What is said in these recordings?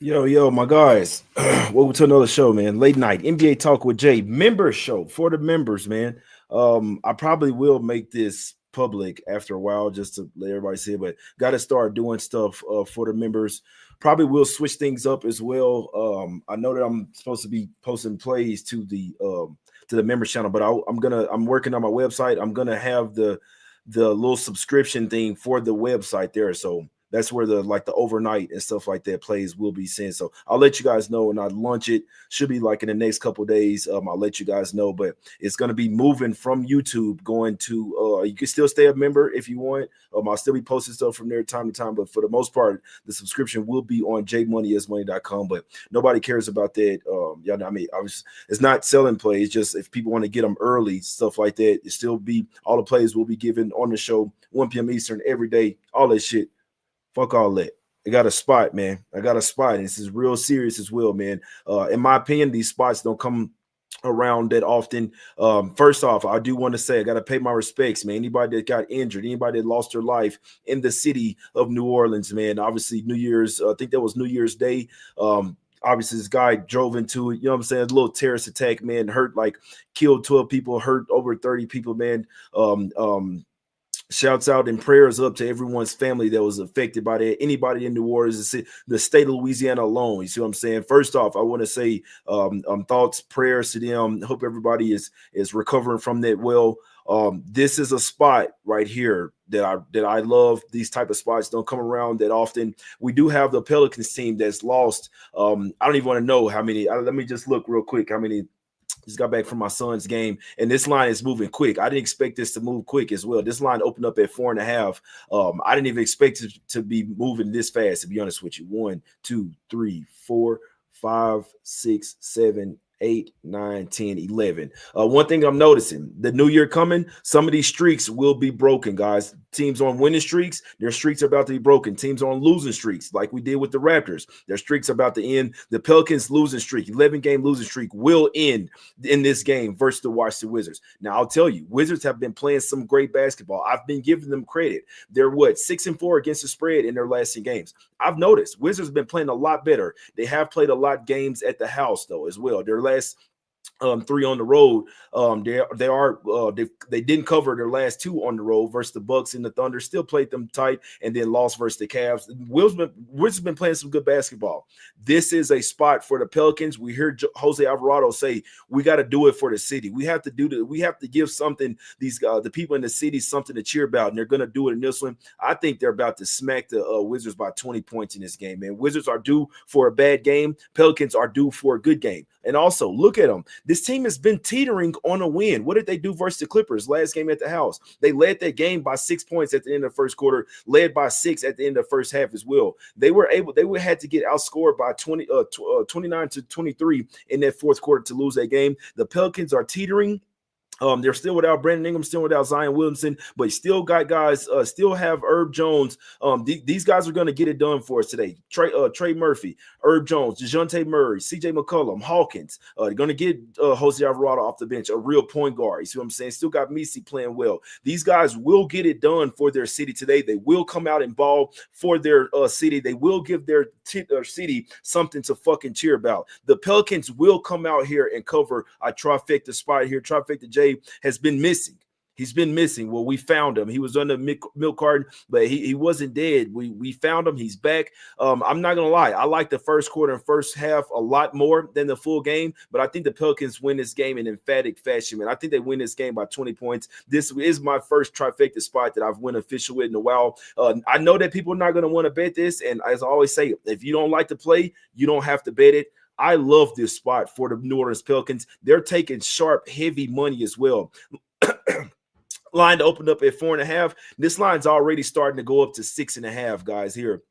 Yo, my guys. Welcome to another show, man. Late night NBA Talk with Jay. Member show for the members, man. I probably will make this public after a while just to let everybody see it, but got to start doing stuff for the members. Probably will switch things up as well. I know that I'm supposed to be posting plays to the members channel, but I'm working on my website. I'm gonna have the little subscription thing for the website there. So that's where the overnight and stuff like that plays will be sent. So I'll let you guys know when I launch it. Should be like in the next couple days. I'll let you guys know, but it's gonna be moving from YouTube going to you can still stay a member if you want. I'll still be posting stuff from there time to time, but for the most part, the subscription will be on jmoneyismoney.com. But nobody cares about that. Yeah, I mean, it's not selling plays, just if people want to get them early, stuff like that. It still be all the plays will be given on the show 1 p.m. Eastern every day, all that shit. Fuck all that. I got a spot, man. I got a spot. And this is real serious as well, man. In my opinion, these spots don't come around that often. First off, I do want to say I got to pay my respects, man. Anybody that got injured, anybody that lost their life in the city of New Orleans, man. Obviously, New Year's, I think that was New Year's Day. Obviously, this guy drove into it, you know what I'm saying? A little terrorist attack, man, killed 12 people, hurt over 30 people, man. Shouts out and prayers up to everyone's family that was affected by that. Anybody in New Orleans, the state of Louisiana alone. You see what I'm saying? First off, I want to say thoughts, prayers to them. Hope everybody is recovering from that well. This is a spot right here that I love. These type of spots don't come around that often. We do have the Pelicans team that's lost. I don't even want to know how many. Let me just look real quick how many. Just got back from my son's game, and this line is moving quick. I didn't expect this to move quick as well. This line opened up at 4.5. I didn't even expect it to be moving this fast, to be honest with you. 1, 2, 3, 4, 5, 6, 7, 8, 9, 10, 11. One thing I'm noticing, the new year coming, some of these streaks will be broken, guys. Teams on winning streaks, their streaks are about to be broken. Teams on losing streaks, like we did with the Raptors, their streaks are about to end. The Pelicans losing streak, 11-game losing streak, will end in this game versus the Washington Wizards. Now, I'll tell you, Wizards have been playing some great basketball. I've been giving them credit. They're 6-4 against the spread in their last 10 games. I've noticed Wizards have been playing a lot better. They have played a lot games at the house, though, as well. Their last 3 on the road. They didn't cover their last 2 on the road versus the Bucks and the Thunder. Still played them tight and then lost versus the Cavs. Wizards been playing some good basketball. This is a spot for the Pelicans. We hear Jose Alvarado say we got to do it for the city. We have to we have to give something the people in the city something to cheer about, and they're going to do it in this one. I think they're about to smack the Wizards by 20 points in this game, man. Wizards are due for a bad game. Pelicans are due for a good game. And also, look at them. This team has been teetering on a win. What did they do versus the Clippers last game at the house? They led that game by 6 points at the end of the first quarter, led by 6 at the end of the first half as well. They had to get outscored by 29-23 in that fourth quarter to lose that game. The Pelicans are teetering. They're still without Brandon Ingram, still without Zion Williamson, but you still got guys, still have Herb Jones. These guys are going to get it done for us today. Trey Murphy, Herb Jones, DeJounte Murray, CJ McCollum, Hawkins. They're going to get Jose Alvarado off the bench, a real point guard. You see what I'm saying? Still got Misi playing well. These guys will get it done for their city today. They will come out and ball for their city. They will give their city something to fucking cheer about. The Pelicans will come out here and cover a trifecta spot here. Trifecta J has been missing. He's been missing. Well, we found him. He was on the milk carton, but he wasn't dead. We found him. He's back. I'm not going to lie. I like the first quarter and first half a lot more than the full game, but I think the Pelicans win this game in emphatic fashion, man. I think they win this game by 20 points. This is my first trifecta spot that I've won official with in a while. I know that people are not going to want to bet this, and as I always say, if you don't like to play, you don't have to bet it. I love this spot for the New Orleans Pelicans. They're taking sharp, heavy money as well. Line to open up at 4.5. This line's already starting to go up to 6.5, guys, here.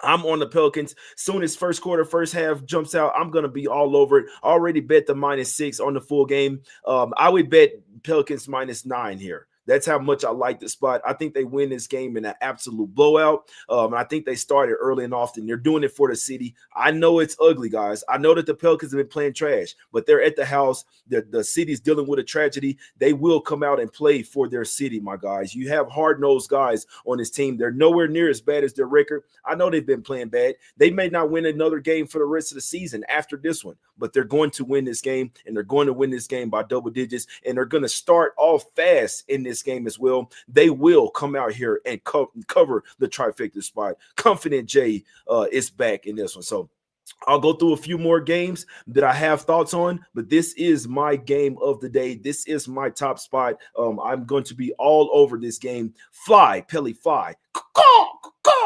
I'm on the Pelicans. Soon as first quarter, first half jumps out, I'm going to be all over it. Already bet the -6 on the full game. I would bet Pelicans -9 here. That's how much I like the spot. I think they win this game in an absolute blowout. I think they started early and often. They're doing it for the city. I know it's ugly, guys. I know that the Pelicans have been playing trash, but they're at the house. The city's dealing with a tragedy. They will come out and play for their city, my guys. You have hard-nosed guys on this team. They're nowhere near as bad as their record. I know they've been playing bad. They may not win another game for the rest of the season after this one, but they're going to win this game, and they're going to win this game by double digits, and they're going to start off fast in this game as well. They will come out here and cover the trifecta spot. Confident Jay is back in this one. So I'll go through a few more games that I have thoughts on, but this is my game of the day. This is my top spot. I'm going to be all over this game. Fly, Pelly, fly.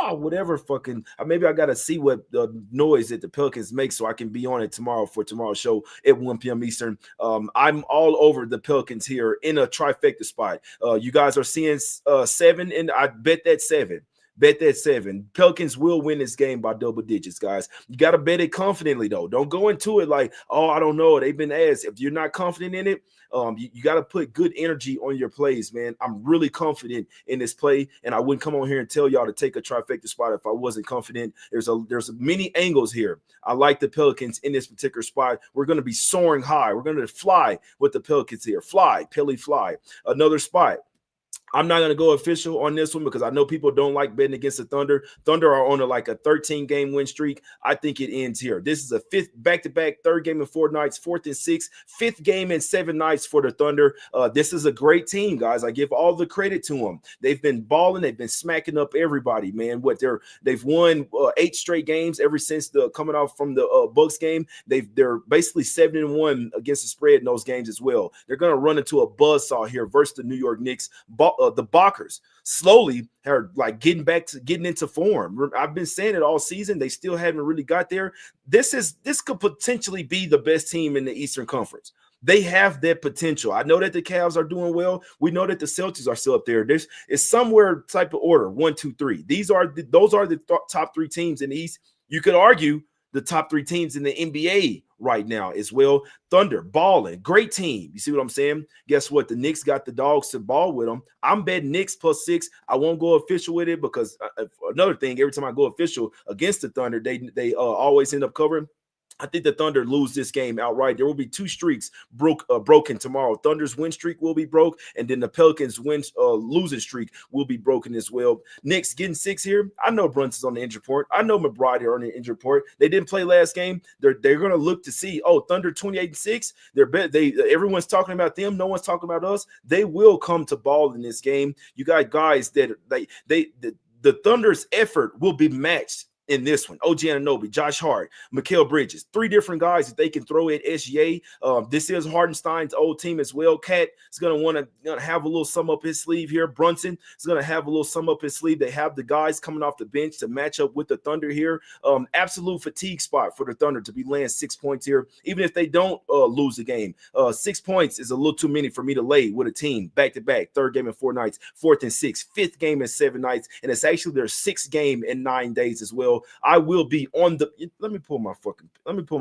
Whatever fucking, maybe I got to see what the noise that the Pelicans make so I can be on it tomorrow for tomorrow's show at 1 p.m. Eastern. I'm all over the Pelicans here in a trifecta spot. You guys are seeing 7, and I bet that 7. Bet that 7. Pelicans will win this game by double digits, guys. You got to bet it confidently, though. Don't go into it like, oh, I don't know. They've been asked. If you're not confident in it, you got to put good energy on your plays, man. I'm really confident in this play, and I wouldn't come on here and tell y'all to take a trifecta spot if I wasn't confident. There's many angles here. I like the Pelicans in this particular spot. We're going to be soaring high. We're going to fly with the Pelicans here. Fly, Pelly, fly. Another spot. I'm not going to go official on this one because I know people don't like betting against the Thunder. Thunder are on a 13-game win streak. I think it ends here. This is a 5th back-to-back, 3rd game in 4 nights, 4th and 6th, 5th game in 7 nights for the Thunder. This is a great team, guys. I give all the credit to them. They've been balling. They've been smacking up everybody, man. They've won 8 straight games ever since coming off from the Bucks game. They're basically 7-1 against the spread in those games as well. They're going to run into a buzzsaw here versus the New York Knicks. The Bockers slowly are getting into form. I've been saying it all season. They still haven't really got there. This could potentially be the best team in the Eastern Conference. They have that potential. I know that the Cavs are doing well. We know that the Celtics are still up there. It's somewhere type of order 1, 2, 3. Those are the top 3 teams in the East. You could argue the top 3 teams in the NBA right now as well. Thunder, balling, great team. You see what I'm saying? Guess what? The Knicks got the dogs to ball with them. I'm betting Knicks +6. I won't go official with it because another thing, every time I go official against the Thunder, they always end up covering. I think the Thunder lose this game outright. There will be 2 streaks broken tomorrow. Thunder's win streak will be broke, and then the Pelicans' losing streak will be broken as well. Knicks getting 6 here. I know Brunson's on the injury report. I know McBride here on the injury report. They didn't play last game. They're going to look to see, Thunder 28-6. Everyone's talking about them. No one's talking about us. They will come to ball in this game. You got guys that the Thunder's effort will be matched in this one. OG Anunoby, Josh Hart, Mikal Bridges, 3 different guys that they can throw at SGA. This is Hardenstein's old team as well. Cat is going to want to have a little sum up his sleeve here. Brunson is going to have a little sum up his sleeve. They have the guys coming off the bench to match up with the Thunder here. Absolute fatigue spot for the Thunder to be laying 6 points here, even if they don't lose the game. 6 points is a little too many for me to lay with a team back-to-back, 3rd game in 4 nights, 4th and 6th, 5th game in 7 nights, and it's actually their 6th game in 9 days as well. I will be on let me pull my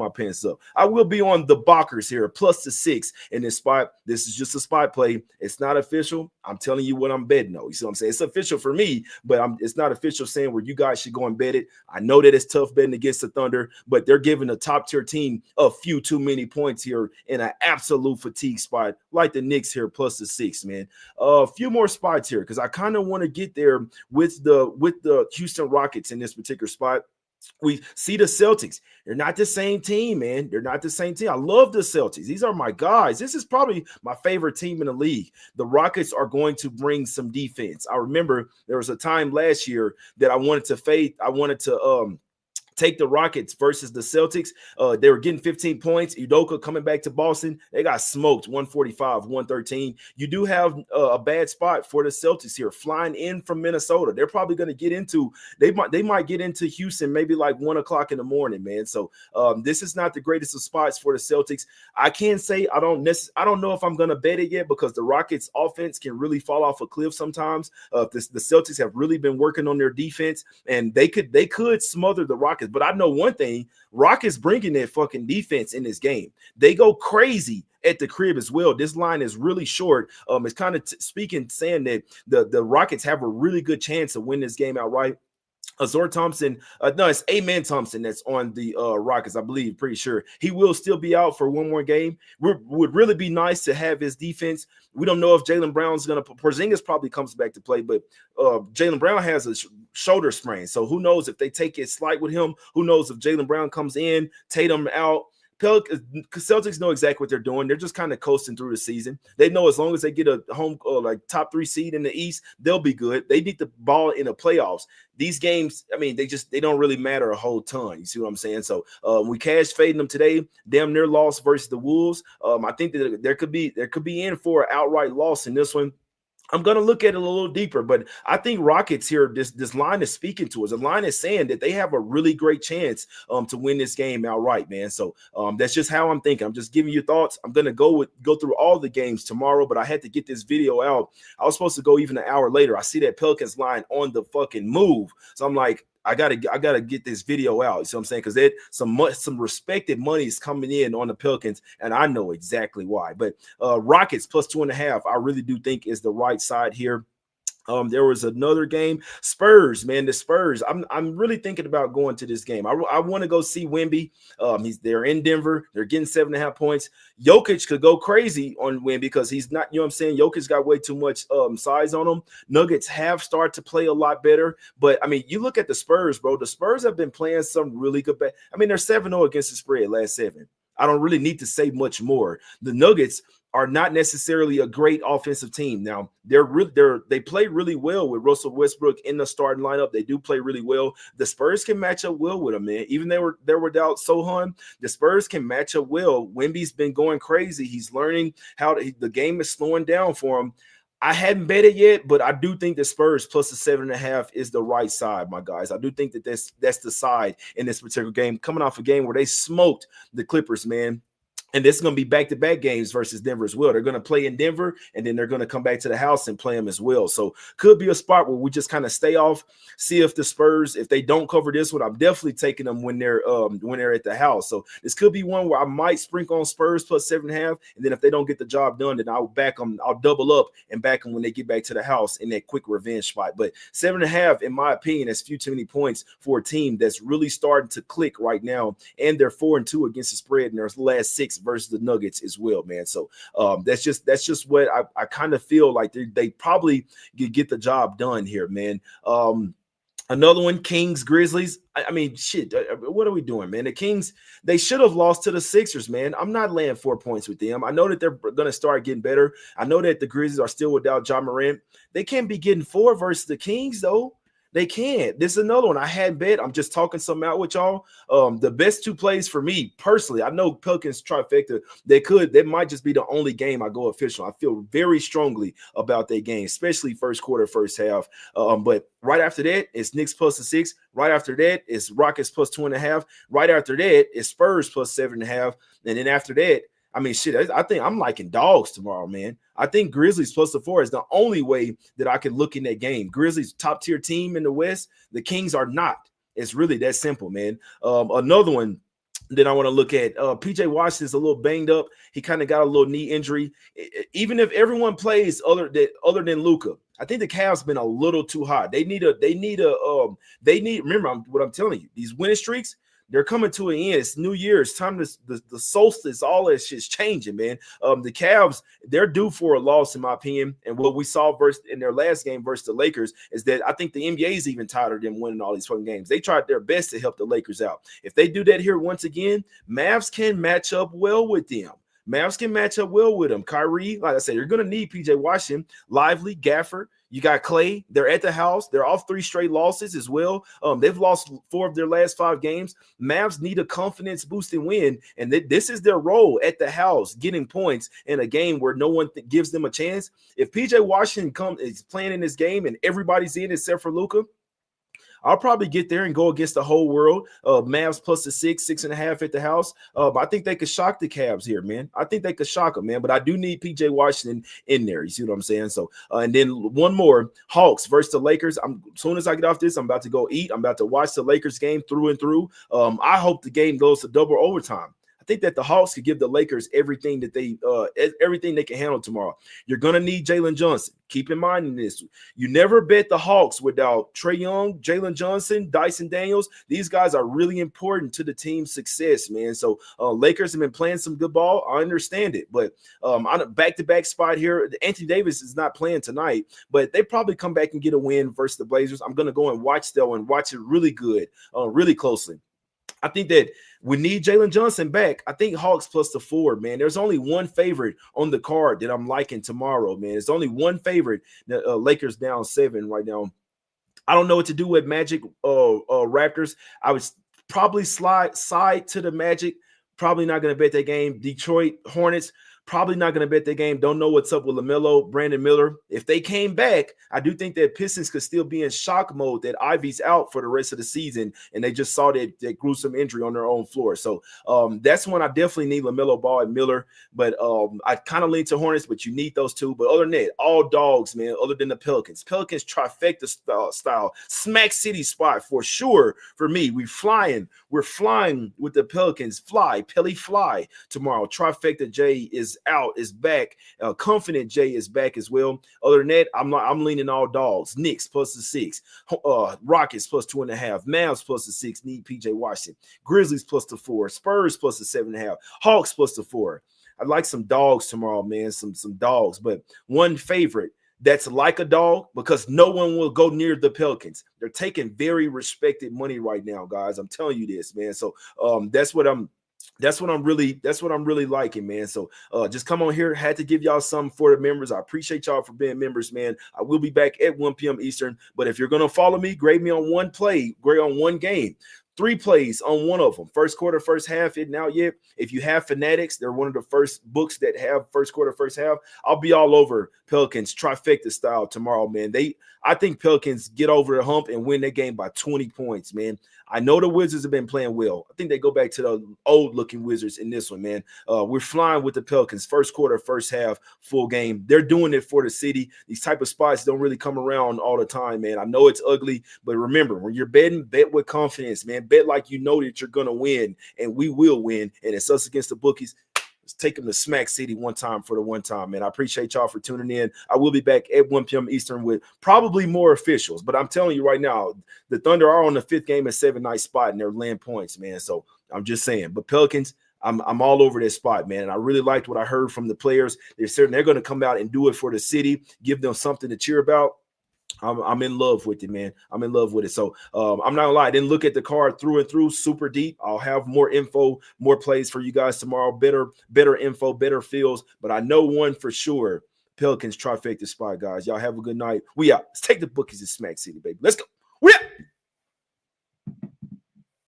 pants up. I will be on the Bockers here, +6 in this spot. This is just a spot play. It's not official. I'm telling you what I'm betting though. You see what I'm saying? It's official for me, but it's not official saying where you guys should go and bet it. I know that it's tough betting against the Thunder, but they're giving a top tier team a few too many points here in an absolute fatigue spot like the Knicks here, +6, man. A few more spots here because I kind of want to get there with the Houston Rockets in this particular spot. We see the Celtics. They're not the same team, man. They're not the same team. I love the Celtics. These are my guys. This is probably my favorite team in the league. The Rockets are going to bring some defense. I remember there was a time last year that I wanted to take the Rockets versus the Celtics. They were getting 15 points. Udoka coming back to Boston. They got smoked 145-113. You do have a bad spot for the Celtics here, flying in from Minnesota. They're probably going to get into they might get into Houston maybe like 1 o'clock in the morning, man. So this is not the greatest of spots for the Celtics. I can't say I don't know if I'm going to bet it yet because the Rockets offense can really fall off a cliff sometimes. The Celtics have really been working on their defense, and they could smother the Rockets. But I know one thing, Rockets bringing their fucking defense in this game. They go crazy at the crib as well. This line is really short. It's kind of saying that the Rockets have a really good chance to win this game outright. Azor Thompson, no, it's Amen Thompson that's on the Rockets, I believe, pretty sure. He will still be out for one more game. Would really be nice to have his defense. We don't know if Jaylen Brown's going to – Porzingis probably comes back to play, but Jaylen Brown has a shoulder sprain. So who knows if they take it slight with him? Who knows if Jaylen Brown comes in, Tatum out? Celtics know exactly what they're doing. They're just kind of coasting through the season. They know as long as they get a home like top 3 seed in the East, they'll be good. They need the ball in the playoffs. These games, I mean, they don't really matter a whole ton. You see what I'm saying? So we cash fading them today. Damn near loss versus the Wolves. I think that there could be in for an outright loss in this one. I'm going to look at it a little deeper, but I think Rockets here, this line is speaking to us. The line is saying that they have a really great chance to win this game outright, man. So that's just how I'm thinking. I'm just giving you thoughts. I'm going to go through all the games tomorrow, but I had to get this video out. I was supposed to go even an hour later. I see that Pelicans line on the fucking move. So I'm like, I gotta get this video out. You see what I'm saying? Because some respected money is coming in on the Pelicans, and I know exactly why. But Rockets plus 2.5, I really do think is the right side here. There was another game, Spurs, man. The Spurs. I'm really thinking about going to this game. I want to go see Wemby. They're in Denver. They're getting 7.5 points. Jokic could go crazy on Wemby because he's not. You know what I'm saying? Jokic got way too much size on him. Nuggets have started to play a lot better, but I mean, you look at the Spurs, bro. The Spurs have been playing some really good. I mean, they're 7-0 against the spread last 7. I don't really need to say much more. The Nuggets are not necessarily a great offensive team. Now, they play really well with Russell Westbrook in the starting lineup. They do play really well. The Spurs can match up well with them, man. Even they were without Sohan, the Spurs can match up well. Wemby's been going crazy. He's learning the game is slowing down for him. I hadn't bet it yet, but I do think the Spurs plus the 7.5 is the right side, my guys. I do think that that's the side in this particular game, coming off a game where they smoked the Clippers, man. And this is going to be back-to-back games versus Denver as well. They're going to play in Denver, and then they're going to come back to the house and play them as well. So could be a spot where we just kind of stay off, see if the Spurs, if they don't cover this one, I'm definitely taking them when they're at the house. So this could be one where I might sprinkle on Spurs plus 7.5, and then if they don't get the job done, then I'll back them. I'll double up and back them when they get back to the house in that quick revenge spot. But 7.5, in my opinion, is few too many points for a team that's really starting to click right now, and they're 4-2 against the spread in their last 6 versus the Nuggets as well, man. So that's just what I kind of feel like they probably get the job done here, man. Another one, Kings, Grizzlies. I mean, shit, what are we doing, man? The Kings, they should have lost to the Sixers, man. I'm not laying 4 points with them. I know that they're going to start getting better. I know that the Grizzlies are still without Ja Morant. They can't be getting 4 versus the Kings, though. They can't. This is another one I had bet. I'm just talking something out with y'all. The best 2 plays for me personally, I know Pelicans trifecta, they might just be the only game I go official. I feel very strongly about that game, especially first quarter, first half. But right after that, it's Knicks plus the 6. Right after that, it's Rockets plus 2.5. Right after that, it's Spurs plus 7.5. And then after that, I mean, shit, I think I'm liking dogs tomorrow, man. I think Grizzlies plus the 4 is the only way that I can look in that game. Grizzlies, top-tier team in the West. The Kings are not. It's really that simple, man. Another one that I want to look at, P.J. Washington's a little banged up. He kind of got a little knee injury. Even if everyone plays other than Luka, I think the Cavs been a little too hot. They need remember what I'm telling you, these winning streaks, they're coming to an end. It's New Year. It's time to the solstice. All that shit's changing, man. The Cavs, they're due for a loss, in my opinion. And what we saw in their last game versus the Lakers is that I think the NBA is even tired of them winning all these fucking games. They tried their best to help the Lakers out. If they do that here once again, Mavs can match up well with them. Mavs can match up well with them. Kyrie, like I said, you're going to need P.J. Washington, Lively, Gafford. You got Clay. They're at the house. They're off 3 straight losses as well. They've lost 4 of their last 5 games. Mavs need a confidence-boosting win, and this is their role at the house, getting points in a game where no one gives them a chance. If P.J. Washington is playing in this game and everybody's in except for Luka, I'll probably get there and go against the whole world. Mavs plus the 6.5 at the house. I think they could shock the Cavs here, man. I think they could shock them, man. But I do need P.J. Washington in there. You see what I'm saying? So, and then one more, Hawks versus the Lakers. As soon as I get off this, I'm about to go eat. I'm about to watch the Lakers game through and through. I hope the game goes to double overtime. I think that the Hawks could give the Lakers everything that everything they can handle tomorrow. You're gonna need Jalen Johnson. Keep in mind in this, you never bet the Hawks without Trae Young, Jalen Johnson, Dyson Daniels. These guys are really important to the team's success, man. So Lakers have been playing some good ball. I understand it, but on a back-to-back spot here, Anthony Davis is not playing tonight, but they probably come back and get a win versus the Blazers. I'm gonna go and watch though, and watch it really good, really closely. I think that we need Jalen Johnson back. I think Hawks plus the 4, man. There's only one favorite on the card that I'm liking tomorrow, man. There's only one favorite. Lakers down 7 right now. I don't know what to do with Magic Raptors. I would probably side to the Magic. Probably not going to bet that game. Detroit Hornets. Probably not going to bet that game. Don't know what's up with LaMelo, Brandon Miller. If they came back, I do think that Pistons could still be in shock mode that Ivy's out for the rest of the season, and they just saw that gruesome injury on their own floor. So that's when I definitely need LaMelo Ball and Miller. But I kind of lean to Hornets, but you need those two. But other than that, all dogs, man, other than the Pelicans. Pelicans trifecta style, smack city spot for sure for me. We're flying with the Pelicans. Pelly fly tomorrow. Trifecta J is back. Confident J is back as well. Other than that, I'm leaning all dogs. Knicks plus the 6. Rockets plus 2.5. Mavs plus the 6. Need PJ Washington. Grizzlies plus the 4. Spurs plus the 7.5. Hawks plus the 4. I'd like some dogs tomorrow, man. Some dogs, but one favorite that's like a dog because no one will go near the Pelicans. They're taking very respected money right now, guys. I'm telling you this, man. So that's what I'm really liking, man. So just come on here. Had to give y'all something for the members. I appreciate y'all for being members, man. I will be back at 1 p.m. Eastern. But if you're gonna follow me, grade me on one play, grade on one game. 3 plays on one of them. First quarter, first half, isn't out yet. If you have Fanatics, they're one of the first books that have first quarter, first half. I'll be all over Pelicans trifecta style tomorrow, man. I think Pelicans get over the hump and win that game by 20 points, man. I know the Wizards have been playing well. I think they go back to the old-looking Wizards in this one, man. We're flying with the Pelicans. First quarter, first half, full game. They're doing it for the city. These type of spots don't really come around all the time, man. I know it's ugly, but remember, when you're betting, bet with confidence, man. Bet like you know that you're going to win, and we will win. And it's Us Against the Bookies. Let's take them to Smack City one time for the one time, man. I appreciate y'all for tuning in. I will be back at 1 p.m. Eastern with probably more officials. But I'm telling you right now, the Thunder are on the 5th game at 7-night spot, and they're laying points, man. So I'm just saying. But Pelicans, I'm all over this spot, man. And I really liked what I heard from the players. They're going to come out and do it for the city, give them something to cheer about. I'm in love with it, man. I'm in love with it. So I'm not gonna lie, I didn't look at the card through and through super deep. I'll have more info, more plays for you guys tomorrow. Better info, better feels. But I know one for sure. Pelicans trifecta spot, guys. Y'all have a good night. We out. Let's take the Bookies to Smack City, baby. Let's go. We out.